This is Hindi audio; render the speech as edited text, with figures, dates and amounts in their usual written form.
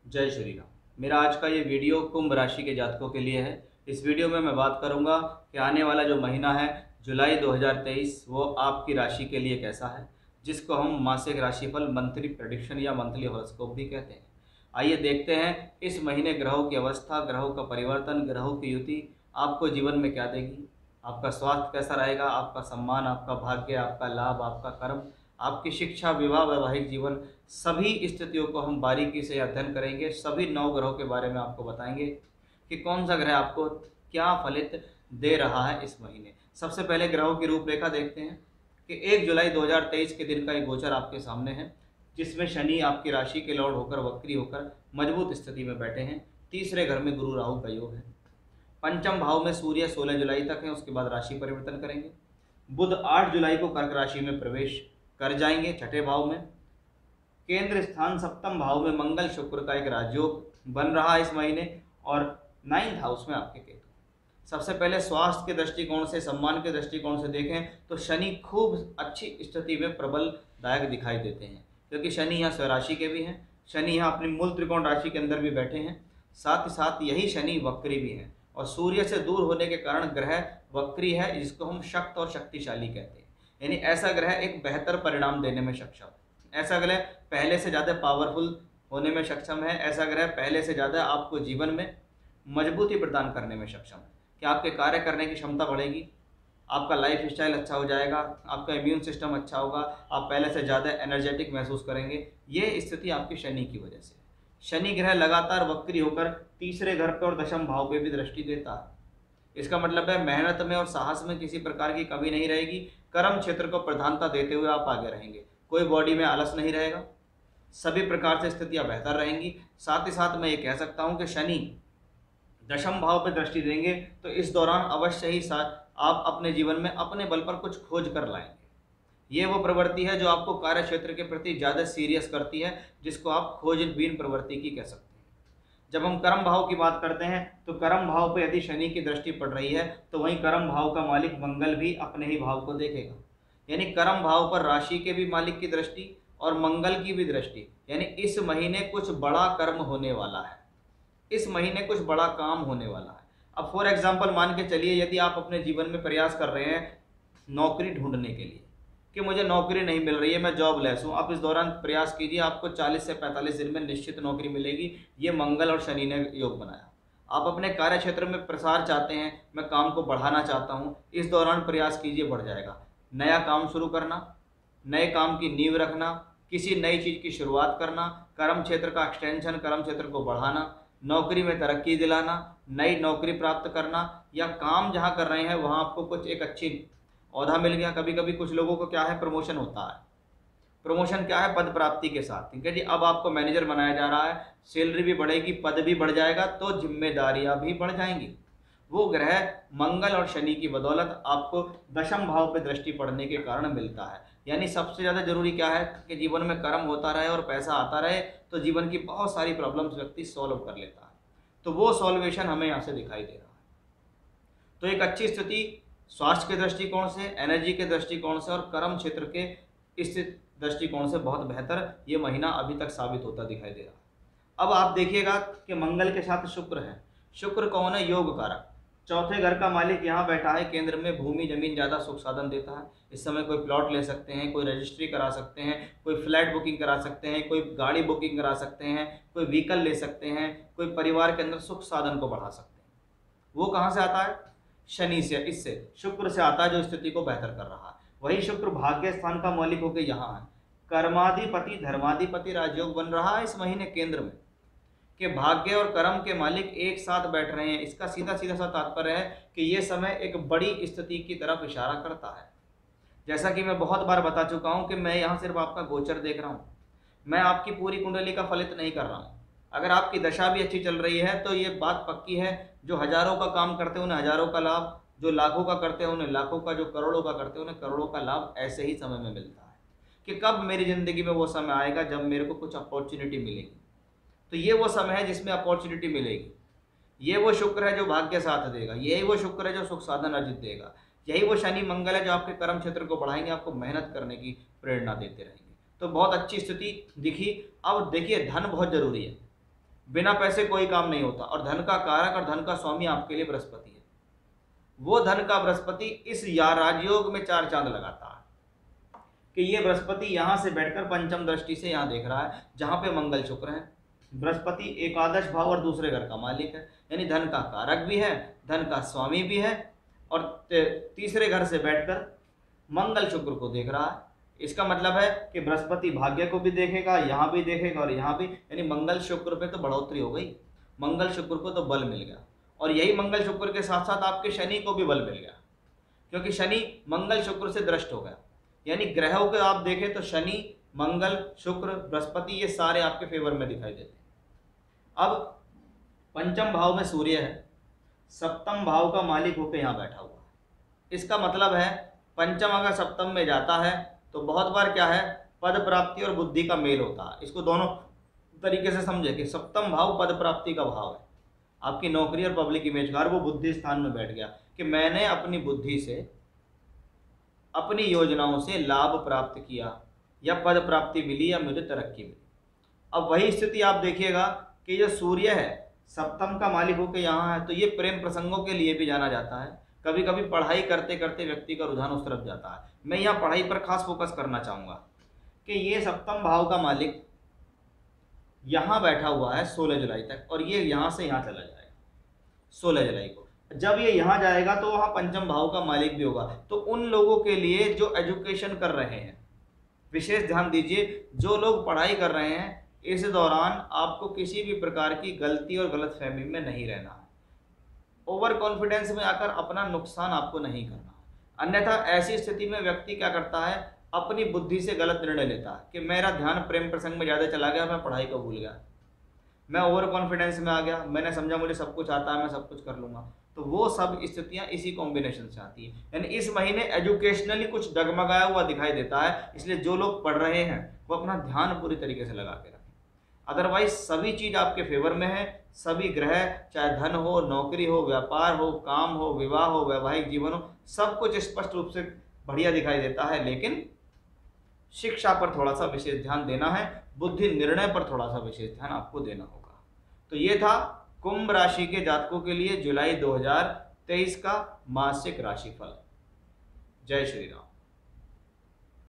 जय श्री राम। मेरा आज का ये वीडियो कुंभ राशि के जातकों के लिए है। इस वीडियो में मैं बात करूंगा कि आने वाला जो महीना है जुलाई 2023 वो आपकी राशि के लिए कैसा है, जिसको हम मासिक राशिफल, मंथली प्रेडिक्शन या मंथली हॉरोस्कोप भी कहते हैं। आइए देखते हैं इस महीने ग्रहों की अवस्था, ग्रहों का परिवर्तन, ग्रहों की युति आपको जीवन में क्या देगी। आपका स्वास्थ्य कैसा रहेगा, आपका सम्मान, आपका भाग्य, आपका लाभ, आपका कर्म, आपकी शिक्षा, विवाह, वैवाहिक जीवन, सभी स्थितियों को हम बारीकी से अध्ययन करेंगे। सभी 9 ग्रहों के बारे में आपको बताएंगे कि कौन सा ग्रह आपको क्या फलित दे रहा है इस महीने। सबसे पहले ग्रहों की रूपरेखा देखते हैं कि 1 जुलाई 2023 के दिन का एक गोचर आपके सामने है, जिसमें शनि आपकी राशि के लॉर्ड होकर वक्री होकर मजबूत स्थिति में बैठे हैं। तीसरे घर में गुरु राहु का योग है। पंचम भाव में सूर्य 16 जुलाई तक है, उसके बाद राशि परिवर्तन करेंगे। बुध 8 जुलाई को कर्क राशि में प्रवेश कर जाएंगे, छठे भाव में। केंद्र स्थान सप्तम भाव में मंगल शुक्र का एक राजयोग बन रहा है इस महीने, और 9th हाउस में आपके केतु। सबसे पहले स्वास्थ्य के दृष्टिकोण से, सम्मान के दृष्टिकोण से देखें तो शनि खूब अच्छी स्थिति में प्रबलदायक दिखाई देते हैं, क्योंकि शनि यहाँ स्वराशि के भी हैं। शनि यहाँ अपनी मूल त्रिकोण राशि के अंदर भी बैठे हैं। साथ ही साथ यही शनि वक्री भी हैं, और सूर्य से दूर होने के कारण ग्रह वक्री है, जिसको हम शक्त और शक्तिशाली कहते हैं। यानी ऐसा ग्रह एक बेहतर परिणाम देने में सक्षम है। ऐसा ग्रह पहले से ज़्यादा पावरफुल होने में सक्षम है। ऐसा ग्रह पहले से ज़्यादा आपको जीवन में मजबूती प्रदान करने में सक्षम है कि आपके कार्य करने की क्षमता बढ़ेगी, आपका लाइफ स्टाइल अच्छा हो जाएगा, आपका इम्यून सिस्टम अच्छा होगा, आप पहले से ज़्यादा एनर्जेटिक महसूस करेंगे। ये स्थिति आपकी शनि की वजह से है। शनि ग्रह लगातार वक्री होकर तीसरे घर पर और दशम भाव पे भी दृष्टि देता है। इसका मतलब है मेहनत में और साहस में किसी प्रकार की कमी नहीं रहेगी। कर्म क्षेत्र को प्रधानता देते हुए आप आगे रहेंगे। कोई बॉडी में आलस नहीं रहेगा। सभी प्रकार से स्थितियां बेहतर रहेंगी। साथ ही साथ मैं ये कह सकता हूं कि शनि दशम भाव पर दृष्टि देंगे तो इस दौरान अवश्य ही साथ आप अपने जीवन में अपने बल पर कुछ खोज कर लाएंगे। ये वो प्रवृत्ति है जो आपको कार्य क्षेत्र के प्रति ज़्यादा सीरियस करती है, जिसको आप खोजबीन प्रवृत्ति की कह सकते हैं। जब हम कर्म भाव की बात करते हैं तो कर्म भाव पर यदि शनि की दृष्टि पड़ रही है तो वहीं कर्म भाव का मालिक मंगल भी अपने ही भाव को देखेगा। यानी कर्म भाव पर राशि के भी मालिक की दृष्टि और मंगल की भी दृष्टि। यानी इस महीने कुछ बड़ा कर्म होने वाला है, इस महीने कुछ बड़ा काम होने वाला है। अब फॉर एग्जाम्पल मान के चलिए, यदि आप अपने जीवन में प्रयास कर रहे हैं नौकरी ढूंढने के लिए कि मुझे नौकरी नहीं मिल रही है, मैं जॉबलेस हूँ, आप इस दौरान प्रयास कीजिए, आपको 40 से 45 दिन में निश्चित नौकरी मिलेगी। ये मंगल और शनि ने योग बनाया। आप अपने कार्य क्षेत्र में प्रसार चाहते हैं, मैं काम को बढ़ाना चाहता हूँ, इस दौरान प्रयास कीजिए, बढ़ जाएगा। नया काम शुरू करना, नए काम की नींव रखना, किसी नई चीज़ की शुरुआत करना, कर्म क्षेत्र का एक्सटेंशन, कर्म क्षेत्र को बढ़ाना, नौकरी में तरक्की दिलाना, नई नौकरी प्राप्त करना, या काम जहाँ कर रहे हैं वहाँ आपको कुछ एक अच्छी औहदा मिल गया। कभी कभी कुछ लोगों को क्या है, प्रमोशन होता है। प्रमोशन क्या है, पद प्राप्ति के साथ। ठीक है जी, अब आपको मैनेजर बनाया जा रहा है, सैलरी भी बढ़ेगी, पद भी बढ़ जाएगा, तो जिम्मेदारियां भी बढ़ जाएंगी। वो ग्रह मंगल और शनि की बदौलत आपको दशम भाव पे दृष्टि पड़ने के कारण मिलता है। यानी सबसे ज़्यादा जरूरी क्या है कि जीवन में कर्म होता रहे और पैसा आता रहे, तो जीवन की बहुत सारी प्रॉब्लम्स व्यक्ति सॉल्व कर लेता है। तो वो सॉल्वेशन हमें यहाँ से दिखाई दे रहा है। तो एक अच्छी स्थिति स्वास्थ्य के दृष्टिकोण से, एनर्जी के दृष्टिकोण से और कर्म क्षेत्र के स्थित दृष्टिकोण से बहुत बेहतर ये महीना अभी तक साबित होता दिखाई दे रहा है। अब आप देखिएगा कि मंगल के साथ शुक्र है। शुक्र कौन है, योग कारक। चौथे घर का मालिक यहाँ बैठा है केंद्र में, भूमि जमीन ज़्यादा सुख साधन देता है। इस समय कोई प्लॉट ले सकते हैं, कोई रजिस्ट्री करा सकते हैं, कोई फ्लैट बुकिंग करा सकते हैं, कोई गाड़ी बुकिंग करा सकते हैं, कोई व्हीकल ले सकते हैं, कोई परिवार के अंदर सुख साधन को बढ़ा सकते हैं। वो कहाँ से आता है, शनि से, इससे शुक्र से आता है, जो स्थिति को बेहतर कर रहा है। वही शुक्र भाग्य स्थान का मालिक होकर यहाँ है। कर्माधिपति धर्माधिपति राजयोग बन रहा है इस महीने केंद्र में, कि भाग्य और कर्म के मालिक एक साथ बैठ रहे हैं। इसका सीधा सीधा सा तात्पर्य है कि ये समय एक बड़ी स्थिति की तरफ इशारा करता है। जैसा कि मैं बहुत बार बता चुका हूं कि मैं यहाँ सिर्फ आपका गोचर देख रहा हूँ, मैं आपकी पूरी कुंडली का फलित नहीं कर रहा हूँ। अगर आपकी दशा भी अच्छी चल रही है तो ये बात पक्की है, जो हजारों का काम करते हैं उन्हें हजारों का लाभ, जो लाखों का करते हैं उन्हें लाखों का, जो करोड़ों का करते हैं उन्हें करोड़ों का लाभ ऐसे ही समय में मिलता है। कि कब मेरी ज़िंदगी में वो समय आएगा जब मेरे को कुछ अपॉर्चुनिटी मिलेगी, तो ये वो समय है जिसमें अपॉर्चुनिटी मिलेगी। ये वो शुक्र है जो भाग्य साथ देगा, यही वो शुक्र है जो सुख साधन अर्जित देगा, यही वो शनि मंगल है जो आपके कर्म क्षेत्र को बढ़ाएंगे, आपको मेहनत करने की प्रेरणा देते रहेंगे। तो बहुत अच्छी स्थिति दिखी। अब देखिए, धन बहुत जरूरी है। बिना पैसे कोई काम नहीं होता। और धन का कारक और धन का स्वामी आपके लिए बृहस्पति है। वो धन का बृहस्पति इस या राजयोग में 4 चांद लगाता है कि ये बृहस्पति यहां से बैठकर पंचम दृष्टि से यहां देख रहा है, जहां पे मंगल शुक्र है। बृहस्पति एकादश भाव और दूसरे घर का मालिक है, यानी धन का कारक भी है, धन का स्वामी भी है, और तीसरे घर से बैठकर मंगल शुक्र को देख रहा है। इसका मतलब है कि बृहस्पति भाग्य को भी देखेगा, यहाँ भी देखेगा और यहाँ भी, यानी मंगल शुक्र पे तो बढ़ोतरी हो गई, मंगल शुक्र को तो बल मिल गया। और यही मंगल शुक्र के साथ साथ आपके शनि को भी बल मिल गया, क्योंकि शनि मंगल शुक्र से दृष्ट हो गया। यानी ग्रहों को आप देखें तो शनि, मंगल, शुक्र, बृहस्पति ये सारे आपके फेवर में दिखाई देते हैं। अब पंचम भाव में सूर्य है, सप्तम भाव का मालिक होकर यहाँ बैठा हुआ है। इसका मतलब है पंचम अगर सप्तम में जाता है तो बहुत बार क्या है, पद प्राप्ति और बुद्धि का मेल होता है। इसको दोनों तरीके से समझे कि सप्तम भाव पद प्राप्ति का भाव है, आपकी नौकरी और पब्लिक इमेज का, और वो बुद्धि स्थान में बैठ गया कि मैंने अपनी बुद्धि से, अपनी योजनाओं से लाभ प्राप्त किया या पद प्राप्ति मिली या मुझे तरक्की मिली। अब वही स्थिति आप देखिएगा कि जो सूर्य है सप्तम का मालिक होकर यहाँ है, तो ये प्रेम प्रसंगों के लिए भी जाना जाता है। कभी कभी पढ़ाई करते करते व्यक्ति का रुझान उस तरफ जाता है। मैं यहाँ पढ़ाई पर खास फोकस करना चाहूँगा कि ये सप्तम भाव का मालिक यहाँ बैठा हुआ है 16 जुलाई तक, और ये यहाँ से यहाँ चला जाएगा 16 जुलाई को। जब ये यहाँ जाएगा तो वहाँ पंचम भाव का मालिक भी होगा। तो उन लोगों के लिए जो एजुकेशन कर रहे हैं, विशेष ध्यान दीजिए, जो लोग पढ़ाई कर रहे हैं, इस दौरान आपको किसी भी प्रकार की गलती और गलतफहमी में नहीं रहना है। ओवर कॉन्फिडेंस में आकर अपना नुकसान आपको नहीं करना। अन्यथा ऐसी स्थिति में व्यक्ति क्या करता है, अपनी बुद्धि से गलत निर्णय लेता है कि मेरा ध्यान प्रेम प्रसंग में ज़्यादा चला गया, मैं पढ़ाई को भूल गया, मैं ओवर कॉन्फिडेंस में आ गया, मैंने समझा मुझे सब कुछ आता है, मैं सब कुछ कर लूँगा। तो वो सब स्थितियाँ इसी कॉम्बिनेशन से आती है। यानी इस महीने एजुकेशनली कुछ डगमगाया हुआ दिखाई देता है, इसलिए जो लोग पढ़ रहे हैं वो अपना ध्यान पूरी तरीके से लगा के रखें। अदरवाइज सभी चीज़ आपके फेवर में है, सभी ग्रह, चाहे धन हो, नौकरी हो, व्यापार हो, काम हो, विवाह हो, वैवाहिक जीवन हो, सब कुछ स्पष्ट रूप से बढ़िया दिखाई देता है। लेकिन शिक्षा पर थोड़ा सा विशेष ध्यान देना है, बुद्धि निर्णय पर थोड़ा सा विशेष ध्यान आपको देना होगा। तो ये था कुंभ राशि के जातकों के लिए जुलाई 2023 का मासिक राशिफल। जय श्री राम।